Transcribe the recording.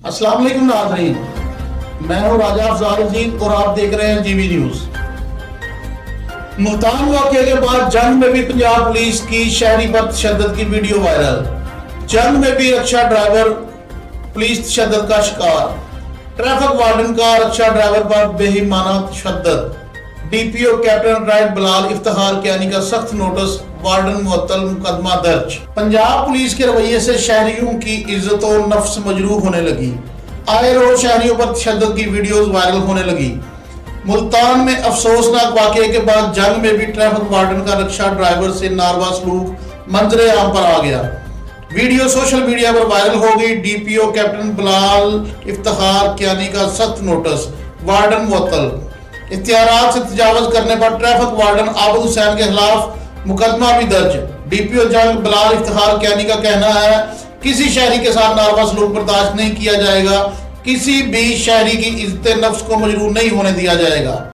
अस्सलाम वालेकुम नाज़रीन, मैं हूं राजा अफजालुद्दीन और आप देख रहे हैं जीवी न्यूज। मुल्तान वाक़े के बाद जंग में भी पंजाब पुलिस की शहरी पर तशद्दुद की वीडियो वायरल। जंग में भी रक्षा ड्राइवर पुलिस तशद्दुद का शिकार। ट्रैफिक वार्डन का रक्षा ड्राइवर पर बेईमाना तशद्दुद। डीपीओ कैप्टन राइट बिलाल इफ्तिखार कियानी का सख्त नोटिस, वार्डन मुअत्तल, मुकदमा दर्ज। पंजाब पुलिस के रवैये से शहरियों की इज्जत और नफ्स मजरूह होने लगी। आए रोज शहरियों पर तशद्दुद की वीडियोस वायरल होने लगी। मुल्तान में अफसोसनाक वाक़े के बाद जंग में भी ट्रैफिक वार्डन का रक्षा ड्राइवर से नारवा सलूक मंजरे आम पर आ गया। वीडियो सोशल मीडिया पर वायरल हो गई। डीपीओ कैप्टन बिलाल इफ्तिखार कियानी का सख्त नोटिस, वार्डन मुअत्तल। इख्तियारात से तजावुज़ करने पर ट्रैफिक वार्डन आबिद हुसैन के खिलाफ मुकदमा भी दर्ज। डीपीओ जंग बिलाल इफ्तिखार कियानी का कहना है, किसी शहरी के साथ नारवा सलूक बर्दाश्त नहीं किया जाएगा। किसी भी शहरी की इज्जत नफ्स को मजरूह नहीं होने दिया जाएगा।